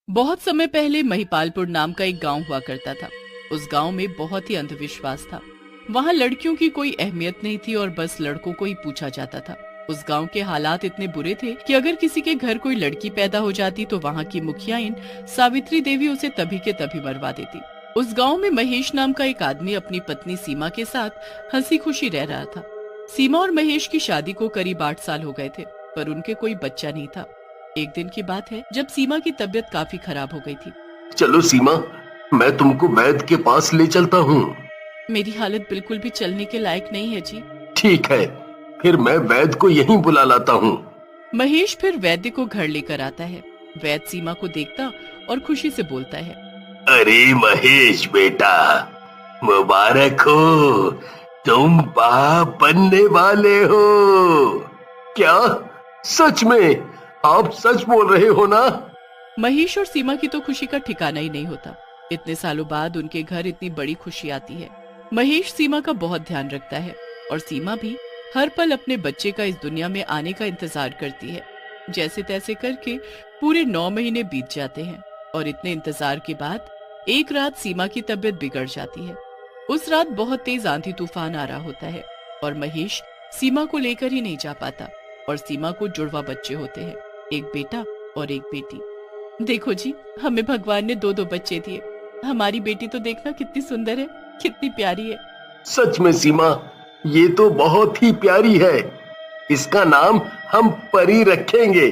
बहुत समय पहले महिपालपुर नाम का एक गांव हुआ करता था। उस गांव में बहुत ही अंधविश्वास था। वहां लड़कियों की कोई अहमियत नहीं थी और बस लड़कों को ही पूछा जाता था। उस गांव के हालात इतने बुरे थे कि अगर किसी के घर कोई लड़की पैदा हो जाती तो वहां की मुखियाइन सावित्री देवी उसे तभी के तभी मरवा देती। उस गांव में महेश नाम का एक आदमी अपनी पत्नी सीमा के साथ हंसी खुशी रह रहा था। सीमा और महेश की शादी को करीब 8 साल हो गए थे, पर उनके कोई बच्चा नहीं था। एक दिन की बात है जब सीमा की तबीयत काफी खराब हो गई थी। चलो सीमा, मैं तुमको वैद्य के पास ले चलता हूँ। मेरी हालत बिल्कुल भी चलने के लायक नहीं है जी। ठीक है, फिर मैं वैद्य को यहीं बुला लाता हूँ। महेश फिर वैद्य को घर लेकर आता है। वैद्य सीमा को देखता और खुशी से बोलता है, अरे महेश बेटा, मुबारक हो, तुम बाप बनने वाले हो। क्या सच में? आप सच बोल रहे हो ना? महेश और सीमा की तो खुशी का ठिकाना ही नहीं होता। इतने सालों बाद उनके घर इतनी बड़ी खुशी आती है। महेश सीमा का बहुत ध्यान रखता है और सीमा भी हर पल अपने बच्चे का इस दुनिया में आने का इंतजार करती है। जैसे तैसे करके पूरे 9 महीने बीत जाते हैं और इतने इंतजार के बाद एक रात सीमा की तबीयत बिगड़ जाती है। उस रात बहुत तेज आंधी तूफान आ रहा होता है और महेश सीमा को लेकर ही नहीं जा पाता और सीमा को जुड़वा बच्चे होते हैं, एक बेटा और एक बेटी। देखो जी, हमें भगवान ने 2 बच्चे दिए। हमारी बेटी तो देखना कितनी सुंदर है, कितनी प्यारी है। सच में सीमा, ये तो बहुत ही प्यारी है। इसका नाम हम परी रखेंगे।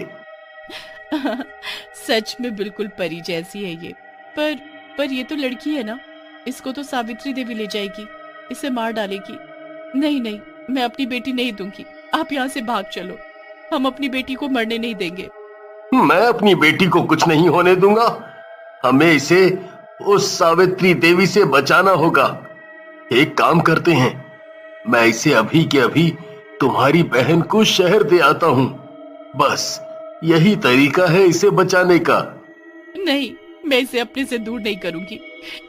सच में बिल्कुल परी जैसी है ये। पर ये तो लड़की है ना, इसको तो सावित्री देवी ले जाएगी, इसे मार डालेगी। नहीं नहीं, मैं अपनी बेटी नहीं दूंगी। आप यहाँ से भाग चलो, हम अपनी बेटी को मरने नहीं देंगे। मैं अपनी बेटी को कुछ नहीं होने दूंगा। हमें इसे उस सावित्री देवी से बचाना होगा। एक काम करते हैं, मैं इसे अभी के अभी तुम्हारी बहन को शहर दे आता हूँ। बस यही तरीका है इसे बचाने का। नहीं, मैं इसे अपने से दूर नहीं करूंगी।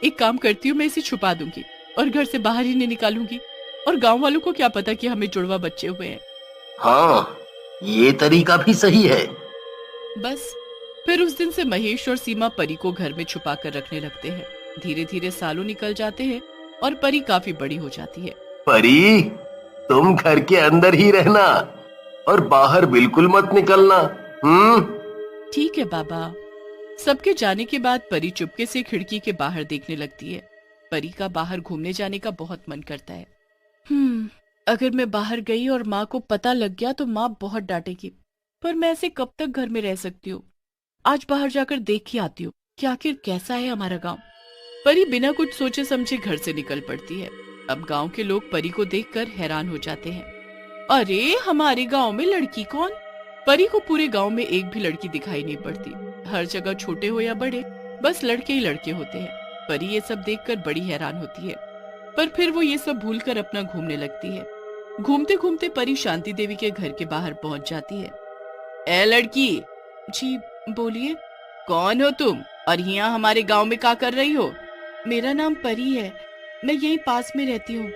एक काम करती हूँ, मैं इसे छुपा दूंगी और घर से बाहर ही नहीं निकालूंगी। और गांव वालों को क्या पता कि हमें जुड़वा बच्चे हुए हैं। हाँ, ये तरीका भी सही है। बस फिर उस दिन से महेश और सीमा परी को घर में छुपा कर रखने लगते हैं। धीरे धीरे सालों निकल जाते हैं और परी काफी बड़ी हो जाती है। परी, तुम घर के अंदर ही रहना और बाहर बिल्कुल मत निकलना। ठीक है बाबा। सबके जाने के बाद परी चुपके से खिड़की के बाहर देखने लगती है। परी का बाहर घूमने जाने का बहुत मन करता है। अगर मैं बाहर गई और माँ को पता लग गया तो माँ बहुत डांटेगी। पर मैं ऐसे कब तक घर में रह सकती हूँ? आज बाहर जाकर देख ही आती हूँ कि आखिर कैसा है हमारा गांव। परी बिना कुछ सोचे समझे घर से निकल पड़ती है। अब गांव के लोग परी को देखकर हैरान हो जाते हैं। अरे, हमारे गांव में लड़की कौन? परी को पूरे गांव में एक भी लड़की दिखाई नहीं पड़ती। हर जगह छोटे हो या बड़े, बस लड़के ही लड़के होते हैं। परी ये सब देखकर बड़ी हैरान होती है, पर फिर वो ये सब भूलकर अपना घूमने लगती है। घूमते घूमते परी शांति देवी के घर के बाहर पहुंच जाती है। ए लड़की। जी बोलिए। कौन हो तुम और यहाँ हमारे गांव में क्या कर रही हो? मेरा नाम परी है, मैं यहीं पास में रहती हूँ।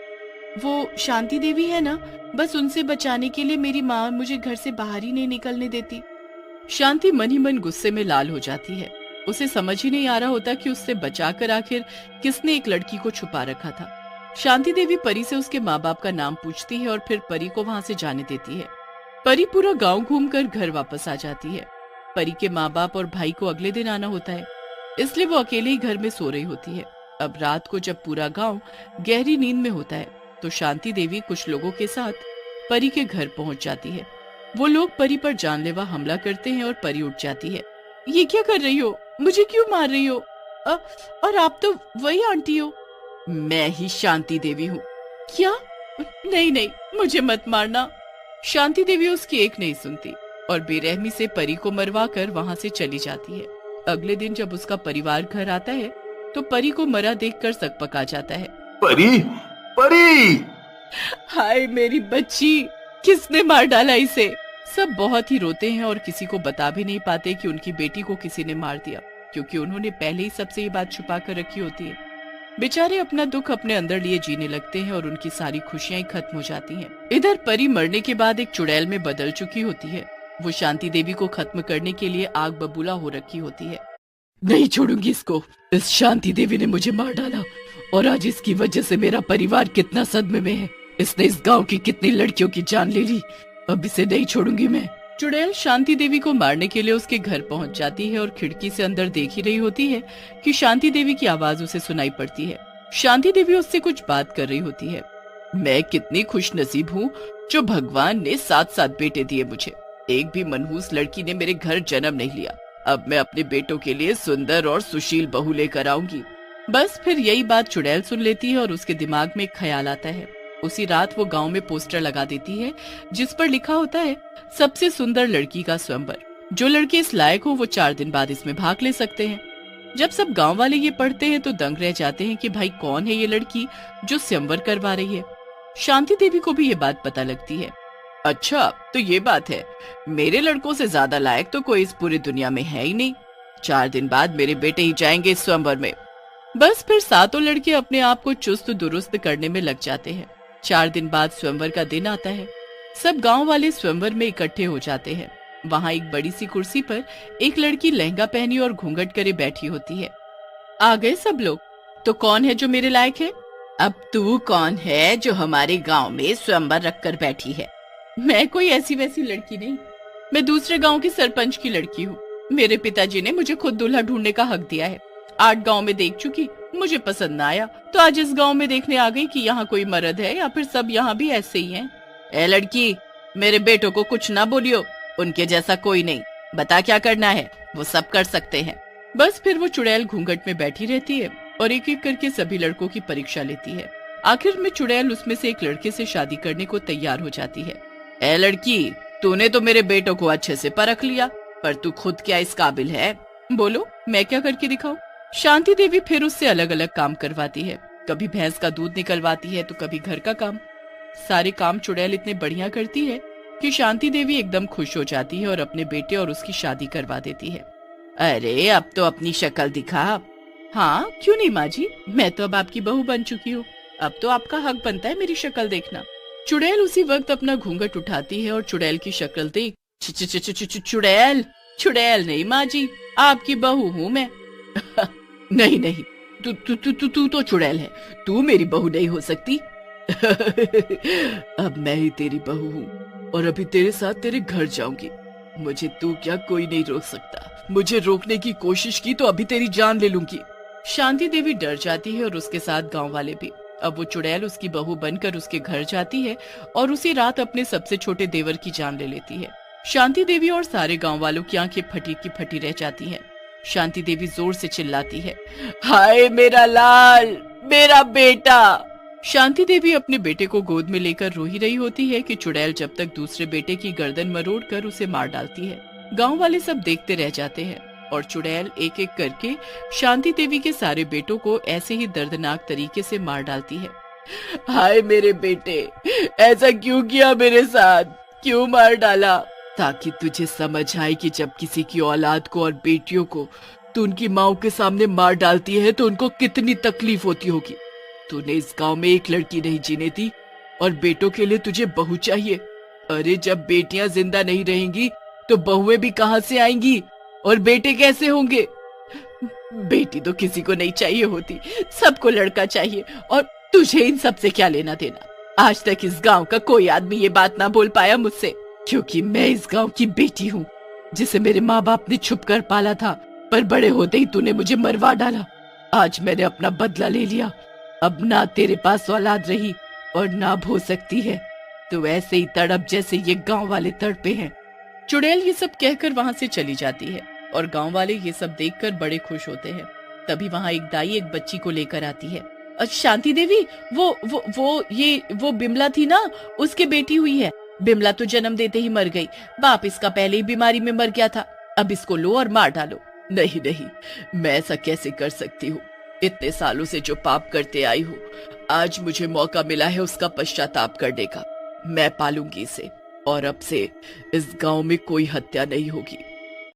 वो शांति देवी है ना, बस उनसे बचाने के लिए मेरी माँ मुझे घर से बाहर ही नहीं निकलने देती। शांति मन ही मन गुस्से में लाल हो जाती है। उसे समझ ही नहीं आ रहा होता कि उससे बचाकर आखिर किसने एक लड़की को छुपा रखा था। शांति देवी परी से उसके माँ बाप का नाम पूछती है और फिर परी को वहाँ से जाने देती है। परी पूरा गांव घूमकर घर वापस आ जाती है। परी के माँ बाप और भाई को अगले दिन आना होता है, इसलिए वो अकेले ही घर में सो रही होती है। अब रात को जब पूरा गांव गहरी नींद में होता है तो शांति देवी कुछ लोगों के साथ परी के घर पहुंच जाती है। वो लोग परी पर जानलेवा हमला करते हैं और परी उठ जाती है। ये क्या कर रही हो? मुझे क्यों मार रही हो? और आप तो वही आंटी हो। मैं ही शांति देवी हूँ। क्या? नहीं नहीं, मुझे मत मारना। शांति देवी उसकी एक नहीं सुनती और बेरहमी से परी को मरवा कर वहाँ से चली जाती है। अगले दिन जब उसका परिवार घर आता है तो परी को मरा देखकर सकपका जाता है। परी, परी! हाय मेरी बच्ची, किसने मार डाला इसे? सब बहुत ही रोते हैं और किसी को बता भी नहीं पाते कि उनकी बेटी को किसी ने मार दिया, क्योंकि उन्होंने पहले ही सबसे ये बात छुपा कर रखी होती है। बेचारे अपना दुख अपने अंदर लिए जीने लगते हैं और उनकी सारी खुशियां खत्म हो जाती हैं। इधर परी मरने के बाद एक चुड़ैल में बदल चुकी होती है। वो शांति देवी को खत्म करने के लिए आग बबूला हो रखी होती है। नहीं छोड़ूंगी इसको। इस शांति देवी ने मुझे मार डाला और आज इसकी वजह से मेरा परिवार कितना सदमे में है। इसने इस गांव की कितनी लड़कियों की जान ले ली। अब इसे नहीं छोड़ूंगी मैं। चुड़ैल शांति देवी को मारने के लिए उसके घर पहुंच जाती है और खिड़की से अंदर देख ही रही होती है कि शांति देवी की आवाज उसे सुनाई पड़ती है। शांति देवी उससे कुछ बात कर रही होती है। मैं कितनी खुशनसीब हूँ जो भगवान ने 7 बेटे दिए मुझे। एक भी मनहूस लड़की ने मेरे घर जन्म नहीं लिया। अब मैं अपने बेटों के लिए सुंदर और सुशील बहू लेकर आऊंगी। बस फिर यही बात चुड़ैल सुन लेती है और उसके दिमाग में एक ख्याल आता है। उसी रात वो गांव में पोस्टर लगा देती है जिस पर लिखा होता है सबसे सुंदर लड़की का स्वयंवर। जो लड़के इस लायक हो वो 4 दिन बाद इसमें भाग ले सकते हैं। जब सब गांव वाले ये पढ़ते हैं तो दंग रह जाते हैं कि भाई कौन है ये लड़की जो स्वयंवर करवा रही है। शांति देवी को भी ये बात पता लगती है। अच्छा तो ये बात है, मेरे लड़कों से ज्यादा लायक तो कोई इस पूरी दुनिया में है ही नहीं। 4 दिन बाद मेरे बेटे ही जाएंगे इस स्वयंवर में। बस फिर 7 लड़के अपने आप को चुस्त दुरुस्त करने में लग जाते हैं। 4 दिन बाद स्वयंवर का दिन आता है। सब गांव वाले स्वयंवर में इकट्ठे हो जाते हैं। वहाँ एक बड़ी सी कुर्सी पर एक लड़की लहंगा पहनी और घूंघट करे बैठी होती है। आ गए सब लोग। तो कौन है जो मेरे लायक है? अब तू कौन है जो हमारे गांव में स्वयंवर रखकर बैठी है? मैं कोई ऐसी वैसी लड़की नहीं, मैं दूसरे गांव के सरपंच की लड़की हूँ। मेरे पिताजी ने मुझे खुद दूल्हा ढूंढने का हक दिया है। 8 गांव में देख चुकी, मुझे पसंद ना आया तो आज इस गांव में देखने आ गई कि यहाँ कोई मर्द है या फिर सब यहाँ भी ऐसे ही हैं। ए लड़की, मेरे बेटों को कुछ ना बोलियो, उनके जैसा कोई नहीं। बता क्या करना है, वो सब कर सकते हैं। बस फिर वो चुड़ैल घूंघट में बैठी रहती है और एक एक करके सभी लड़कों की परीक्षा लेती है। आखिर में चुड़ैल उसमें से एक लड़के से शादी करने को तैयार हो जाती है। ए लड़की, तूने तो मेरे बेटों को अच्छे से परख लिया, पर तू खुद क्या इस काबिल है? बोलो, मैं क्या करके दिखाऊं? शांति देवी फिर उससे अलग अलग काम करवाती है। कभी भैंस का दूध निकलवाती है तो कभी घर का काम। सारे काम चुड़ैल इतने बढ़िया करती है कि शांति देवी एकदम खुश हो जाती है और अपने बेटे और उसकी शादी करवा देती है। अरे अब तो अपनी शक्ल दिखा। हाँ क्यों नहीं माँ जी, मैं तो अब आपकी बहू बन चुकी हूँ। अब तो आपका हक बनता है मेरी शक्ल देखना। चुड़ैल उसी वक्त अपना घूंघट उठाती है और चुड़ैल की शक्ल देख चुड़ैल चुड़ैल नहीं माँ जी, आपकी बहू हूँ मैं। नहीं नहीं, तू तो चुड़ैल है, तू मेरी बहू नहीं हो सकती। अब मैं ही तेरी बहू हूँ और अभी तेरे साथ तेरे घर जाऊंगी। मुझे तू क्या कोई नहीं रोक सकता। मुझे रोकने की कोशिश की तो अभी तेरी जान ले लूंगी। शांति देवी डर जाती है और उसके साथ गांव वाले भी। अब वो चुड़ैल उसकी बहू बनकर उसके घर जाती है और उसी रात अपने सबसे छोटे देवर की जान ले लेती है। शांति देवी और सारे गांव वालों की आंखें फटी की फटी रह जाती हैं। शांति देवी जोर से चिल्लाती है, हाय मेरा लाल, मेरा बेटा। शांति देवी अपने बेटे को गोद में लेकर रो ही रही होती है कि चुड़ैल जब तक दूसरे बेटे की गर्दन मरोड़कर उसे मार डालती है। गांव वाले सब देखते रह जाते हैं और चुड़ैल एक एक करके शांति देवी के सारे बेटों को ऐसे ही दर्दनाक तरीके से मार डालती है। हाय मेरे बेटे, ऐसा क्यों किया मेरे साथ, क्यों मार डाला? ताकि तुझे समझ आए कि जब किसी की औलाद को और बेटियों को तू उनकी माओ के सामने मार डालती है तो उनको कितनी तकलीफ होती होगी। तूने इस गांव में एक लड़की नहीं जीने दी और बेटों के लिए तुझे बहू चाहिए। अरे जब बेटियां जिंदा नहीं रहेंगी तो बहुएं भी कहां से आएंगी और बेटे कैसे होंगे? बेटी तो किसी को नहीं चाहिए होती, सबको लड़का चाहिए और तुझे इन सब से क्या लेना देना? आज तक इस गांव का कोई आदमी ये बात ना बोल पाया मुझसे, क्योंकि मैं इस गांव की बेटी हूँ जिसे मेरे माँ बाप ने छुप कर पाला था, पर बड़े होते ही तूने मुझे मरवा डाला। आज मैंने अपना बदला ले लिया। अब ना तेरे पास औलाद रही और ना हो सकती है। तो ऐसे ही तड़प जैसे ये गांव वाले तड़पे हैं। चुड़ैल ये सब कहकर वहाँ से चली जाती है और गांव वाले ये सब देखकर बड़े खुश होते हैं। तभी वहाँ एक दाई एक बच्ची को लेकर आती है। शांति देवी, वो बिमला थी ना, उसके बेटी हुई है। बिमला तो जन्म देते ही मर गई, बाप इसका पहले ही बीमारी में मर गया था। अब इसको लो और मार डालो। नहीं नहीं, मैं ऐसा कैसे कर सकती हूँ? इतने सालों से जो पाप करते आई हूँ, आज मुझे मौका मिला है उसका पश्चाताप करने का। मैं पालूंगी इसे और अब से इस गांव में कोई हत्या नहीं होगी।